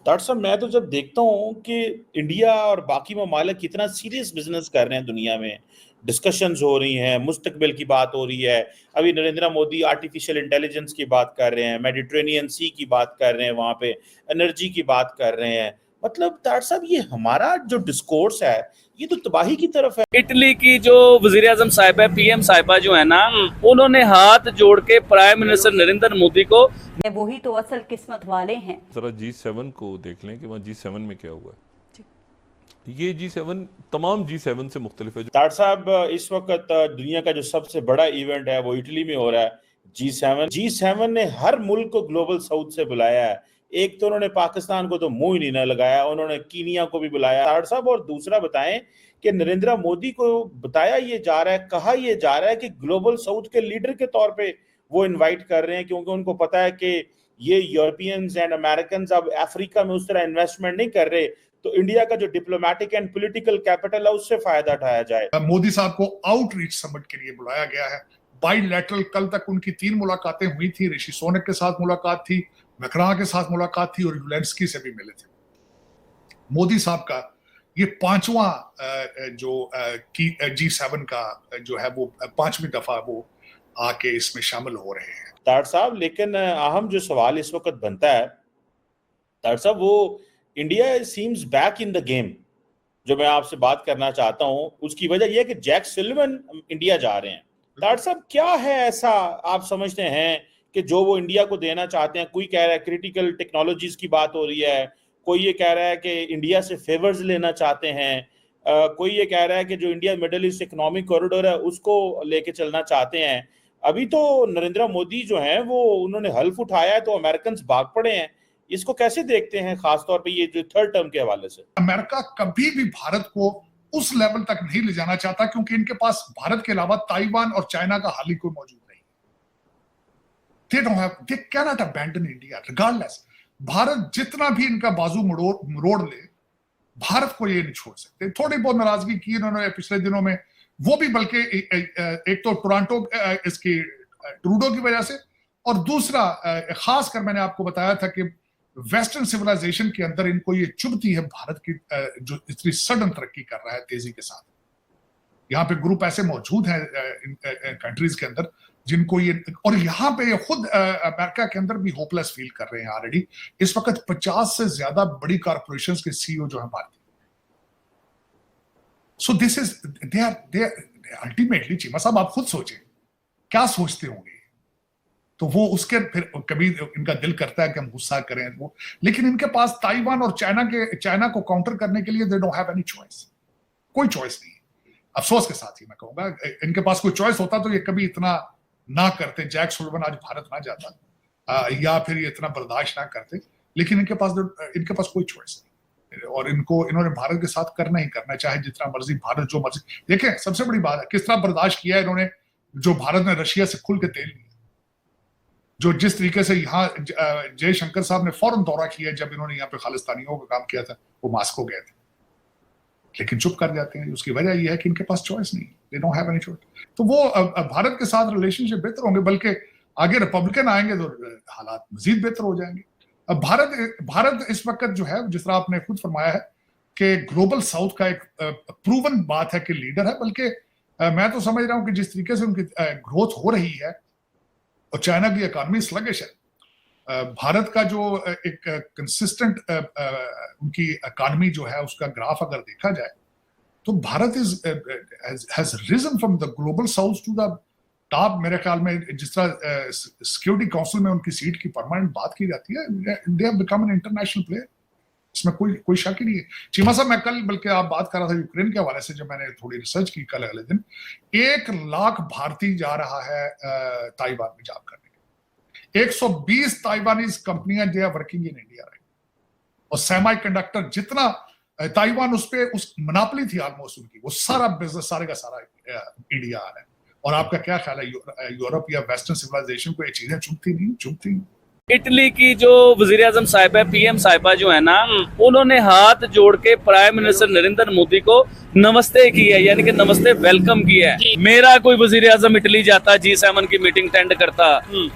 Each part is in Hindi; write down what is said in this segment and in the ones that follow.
डॉक्टर साहब, मैं तो जब देखता हूँ कि इंडिया और बाकी ममालिक कितना सीरियस बिजनेस कर रहे हैं दुनिया में, डिस्कशंस हो रही हैं, मुस्तकबिल की बात हो रही है। अभी नरेंद्र मोदी आर्टिफिशियल इंटेलिजेंस की बात कर रहे हैं, मेडिटेरेनियन सी की बात कर रहे हैं, वहाँ पे एनर्जी की बात कर रहे हैं। मतलब डॉक्टर साहब, ये हमारा जो डिस्कोर्स है ये तो तबाही की तरफ है। इटली की जो वजीर आजम साहिबा पीएम साहिबा जो है ना, उन्होंने हाथ जोड़ के प्राइम मिनिस्टर नरेंद्र मोदी को, वही तो असल किस्मत वाले हैं। जरा G7 को देख लें कि वहाँ G7 में क्या हुआ है। ये G7 तमाम G7 से मुख्तलिफ है। डॉक्टर साहब, इस वक्त दुनिया का जो सबसे बड़ा इवेंट है वो इटली में हो रहा है, G7 ने हर मुल्क को ग्लोबल साउथ से बुलाया है। एक तो उन्होंने पाकिस्तान को तो मुंह ही नहीं ना लगाया, उन्होंने कीनिया को भी बुलाया डॉक्टर साहब। और दूसरा बताएं कि नरेंद्र मोदी को बताया ये जा रहा है, कहा ये जा रहा है कि ग्लोबल साउथ के लीडर के तौर पे वो इनवाइट कर रहे हैं, क्योंकि उनको पता है कि ये यूरोपियंस एंड अमेरिकन अब अफ्रीका में उस तरह इन्वेस्टमेंट नहीं कर रहे, तो इंडिया का जो डिप्लोमेटिक एंड पॉलिटिकल कैपिटल है उससे फायदा उठाया जाए। मोदी साहब को आउटरीच समिट के लिए बुलाया गया है। बाइलैटरल कल तक उनकी 3 मुलाकातें हुई थी। ऋषि सुनक के साथ मुलाकात थी, मैक्रां के साथ मुलाकात थी और ज़ेलेंस्की से भी मिले थे। मोदी साहब का ये 5वां जो G7 का जो है वो 5वीं दफा वो आके इसमें शामिल हो रहे हैं डॉक्टर साहब। लेकिन अहम जो सवाल इस वक्त बनता है डॉक्टर साहब, वो India seems back in the game जो मैं आपसे बात करना चाहता हूं, उसकी वजह यह है कि जैक सुलिवन इंडिया जा रहे हैं। डॉक्टर साहब, क्या है ऐसा आप समझते हैं कि जो वो इंडिया को देना चाहते हैं? कोई कह रहा है क्रिटिकल टेक्नोलॉजीज की बात हो रही है, कोई ये कह रहा है कि इंडिया से फेवर्स लेना चाहते हैं, कोई ये कह रहा है कि जो India middle east economic corridor है उसको लेके चलना चाहते हैं। अभी तो नरेंद्र मोदी जो हैं वो उन्होंने हल्फ उठाया है तो अमेरिकन भाग पड़े हैं। इसको कैसे देखते हैं, खासतौर पे ये जो थर्ड टर्म के हवाले से? अमेरिका कभी भी भारत को उस लेवल तक नहीं ले जाना चाहता, क्योंकि इनके पास भारत के अलावा ताइवान और चाइना का हाल ही कोई मौजूद नहीं। they cannot abandon India regardless। Bharat जितना भी इनका बाजू मरोड़ ले, भारत को ये नहीं छोड़ सकते। थोड़ी बहुत नाराजगी की इन्होंने पिछले दिनों में, वो भी बल्कि एक तो टोरंटो इसकी ट्रूडो की वजह से, और दूसरा खासकर मैंने आपको बताया था कि वेस्टर्न सिविलाइजेशन के अंदर इनको ये चुभती है भारत की जो इतनी सडन तरक्की कर रहा है तेजी के साथ। यहाँ पे ग्रुप ऐसे मौजूद हैं कंट्रीज के अंदर जिनको ये, और यहाँ पे ये खुद अमेरिका के अंदर भी होपलेस फील कर रहे हैं ऑलरेडी। इस वक्त 50 से ज्यादा बड़ी कॉर्पोरेशंस के सीईओ जो है भारतीय। So this is they ultimately, Cheema साहब आप खुद सोचें क्या सोचते होंगे। तो वो उसके फिर कभी इनका दिल करता है कि हम गुस्सा करें वो, लेकिन इनके पास ताइवान और चाइना को काउंटर करने के लिए they don't have any choice. कोई चॉइस नहीं। अफसोस के साथ ही मैं कहूंगा, इनके पास कोई चॉइस होता तो ये कभी इतना ना करते, जैक सुलिवन आज भारत ना जाता, या फिर ये इतना बर्दाश्त ना करते। लेकिन इनके पास कोई चॉइस नहीं, और इन्होंने भारत के साथ करना ही करना, चाहे जितना मर्जी भारत जो मर्जी। देखें, सबसे बड़ी बात है किस तरह बर्दाश्त किया इन्होंने जो भारत ने रशिया से खुल के तेल लिया, जो जिस तरीके से यहाँ जयशंकर साहब ने फौरन दौरा किया जब इन्होंने यहाँ पे खालिस्तानियों का काम किया था, वो मास्को गए थे, लेकिन चुप कर जाते हैं। उसकी वजह यह है कि इनके पास चॉइस नहीं, they don't have any choice. तो वो भारत के साथ रिलेशनशिप बेहतर होंगे, बल्कि आगे रिपब्लिकन आएंगे तो हालात मजीद बेहतर हो जाएंगे। अब भारत इस वक्त जो है, जिस तरह आपने खुद फरमाया है कि ग्लोबल साउथ का एक प्रूवन बात है कि लीडर है, बल्कि मैं तो समझ रहा हूँ कि जिस तरीके से उनकी ग्रोथ हो रही है और चाइना की इकॉनमी स्लगिश है, भारत का जो एक कंसिस्टेंट उनकी इकॉनमी जो है उसका ग्राफ अगर देखा जाए तो भारत has risen from the global south to the top. मेरे ख्याल में जिस तरह सिक्योरिटी काउंसिल में उनकी सीट की परमानेंट बात की जाती है, they have become an international player. इसमें कोई शक ही नहीं है। चीमा साहब, मैं कल बल्कि आप बात कर रहा था यूक्रेन के हवाले से, जब मैंने थोड़ी रिसर्च की कल अगले दिन, 1 लाख भारतीय जा रहा है ताइवान में जॉब करने। 120 ताइवानीज कंपनियां जो है वर्किंग इन इंडिया रही, और सेमी कंडक्टर जितना ताइवान उस मोनोपोली थी ऑलमोस्ट उनकी, वो सारा बिजनेस सारे का सारा इंडिया आ रहा है। और आपका क्या ख्याल है, यूरोप या वेस्टर्न सिविलाइजेशन को ये चीजें चुभती? इटली की जो वजीर आजम साहिबा पीएम साहिबा जो है ना, उन्होंने हाथ जोड़ के प्राइम मिनिस्टर नरेंद्र मोदी को नमस्ते किया, यानी कि नमस्ते वेलकम किया है। मेरा कोई वजीर आजम इटली जाता, G7 की मीटिंग अटेंड करता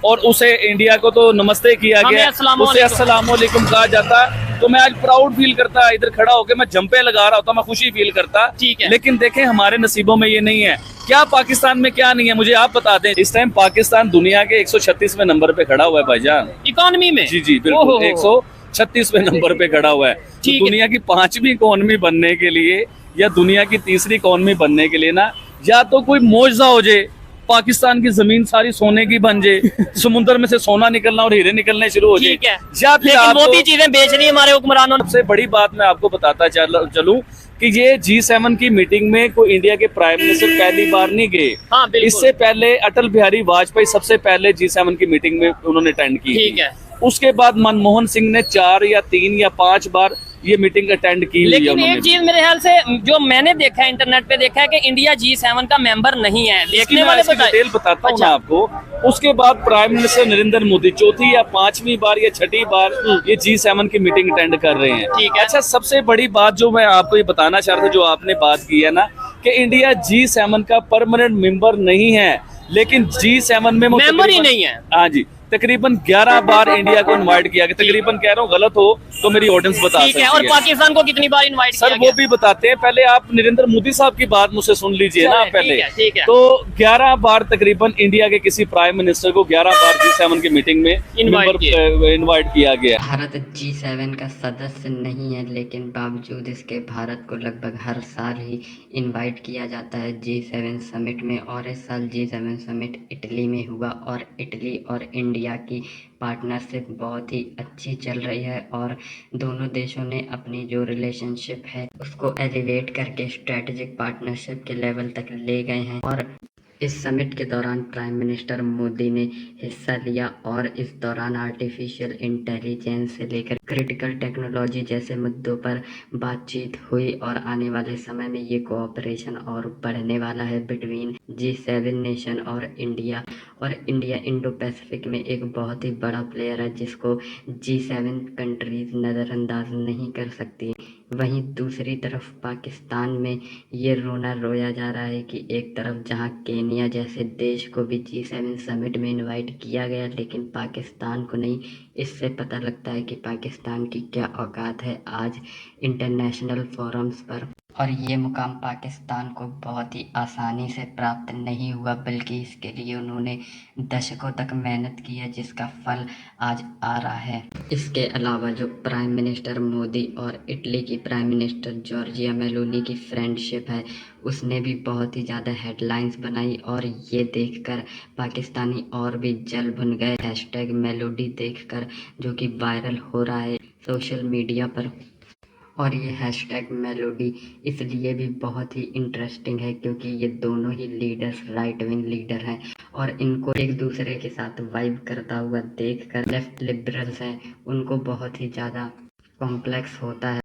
और उसे इंडिया को तो नमस्ते किया गया, उसे अस्सलाम वालेकुम कहा जाता। तो मैं आज प्राउड फील करता, इधर खड़ा होकर मैं जंपे लगा रहा होता, मैं खुशी फील करता। ठीक है। लेकिन देखें हमारे नसीबों में ये नहीं है। क्या पाकिस्तान में क्या नहीं है, मुझे आप बता दें। इस टाइम पाकिस्तान दुनिया के 136वें नंबर पे खड़ा हुआ है भाईजान, इकोनॉमी में। जी जी बिल्कुल 136वें नंबर पे खड़ा हुआ है। तो ठीक है। दुनिया की 5वीं इकोनॉमी बनने के लिए या दुनिया की 3री इकोनॉमी बनने के लिए ना, या तो कोई मौजज़ा हो जाए, पाकिस्तान की जमीन सारी सोने की बन जाए, समुद्र में से सोना निकलना और हीरे निकलने शुरू हो जाए, ठीक है। या फिर लेकिन आपको मोदी चीजें बेच रही है हमारे हुक्मरानों ने। सबसे बड़ी बात मैं आपको बताता चलूं कि ये G7 की मीटिंग में कोई इंडिया के प्राइम मिनिस्टर पहली बार नहीं गए। हाँ, बिल्कुल। इससे पहले अटल बिहारी वाजपेयी सबसे पहले G7 की मीटिंग में उन्होंने अटेंड की ठीक थी। है। उसके बाद मनमोहन सिंह ने 4 या 3 या 5 बार ये मीटिंग अटेंड की हुई है लेकिन उन्होंने। एक चीज मेरे ख्याल से जो मैंने देखा है, इंटरनेट पे देखा है कि इंडिया G7 का मेंबर नहीं है। देखने वाले डिटेल बताता हूँ अच्छा। मैं आपको। उसके बाद प्राइम मिनिस्टर नरेंद्र मोदी 4थी या 5वीं बार या 6ठी बार ये G7 की मीटिंग अटेंड कर रहे हैं। ठीक है। अच्छा, सबसे बड़ी बात जो मैं आपको ये बताना चाह रहा था, जो आपने बात की है ना कि इंडिया G7 का परमानेंट मेंबर नहीं है, लेकिन G7 में मेंबर ही नहीं है। हाँ जी, तकरीबन 11 बार इंडिया को इनवाइट किया गया। तकरीबन कह रहा हूँ, गलत हो तो मेरी ऑडियंस बता ठीक सकती है। और है। पाकिस्तान को कितनी बार इनवाइट सर किया वो गया? भी बताते हैं, पहले आप नरेंद्र मोदी साहब की बात मुझसे सुन लीजिए ना चले, पहले। ठीक है। तो 11 बार तकरीबन इंडिया के किसी प्राइम मिनिस्टर को 11 बार G7 की मीटिंग में इनवाइट किया गया। भारत G7 का सदस्य नहीं है, लेकिन बावजूद इसके भारत को लगभग हर साल ही इनवाइट किया जाता है G7 समिट में। और इस साल G7 समिट इटली में हुआ और इटली और इंडिया की पार्टनरशिप बहुत ही अच्छी चल रही है और दोनों देशों ने अपनी जो रिलेशनशिप है उसको एलिवेट करके स्ट्रेटेजिक पार्टनरशिप के लेवल तक ले गए हैं। और इस समिट के दौरान प्राइम मिनिस्टर मोदी ने हिस्सा लिया और इस दौरान आर्टिफिशियल इंटेलिजेंस से लेकर क्रिटिकल टेक्नोलॉजी जैसे मुद्दों पर बातचीत हुई और आने वाले समय में ये कोऑपरेशन और बढ़ने वाला है बिटवीन G7 नेशन और इंडिया। और इंडिया इंडो पैसिफिक में एक बहुत ही बड़ा प्लेयर है जिसको G7 कंट्रीज नज़रअंदाज नहीं कर सकती। वहीं दूसरी तरफ पाकिस्तान में ये रोना रोया जा रहा है कि एक तरफ जहां केनिया जैसे देश को भी G7 समिट में इनवाइट किया गया, लेकिन पाकिस्तान को नहीं। इससे पता लगता है कि पाकिस्तान की क्या औकात है आज इंटरनेशनल फोरम्स पर। और ये मुकाम पाकिस्तान को बहुत ही आसानी से प्राप्त नहीं हुआ, बल्कि इसके लिए उन्होंने दशकों तक मेहनत की है, जिसका फल आज आ रहा है। इसके अलावा जो प्राइम मिनिस्टर मोदी और इटली की प्राइम मिनिस्टर जॉर्जिया मेलोनी की फ्रेंडशिप है उसने भी बहुत ही ज़्यादा हेडलाइंस बनाई और ये देखकर पाकिस्तानी और भी जल भुन गए। हैशटैग मेलोडी देखकर जो कि वायरल हो रहा है सोशल मीडिया पर। और ये हैशटैग मेलोडी इसलिए भी बहुत ही इंटरेस्टिंग है क्योंकि ये दोनों ही लीडर्स राइट विंग लीडर हैं और इनको एक दूसरे के साथ वाइब करता हुआ देखकर लेफ्ट लिबरल्स हैं उनको बहुत ही ज़्यादा कॉम्प्लेक्स होता है।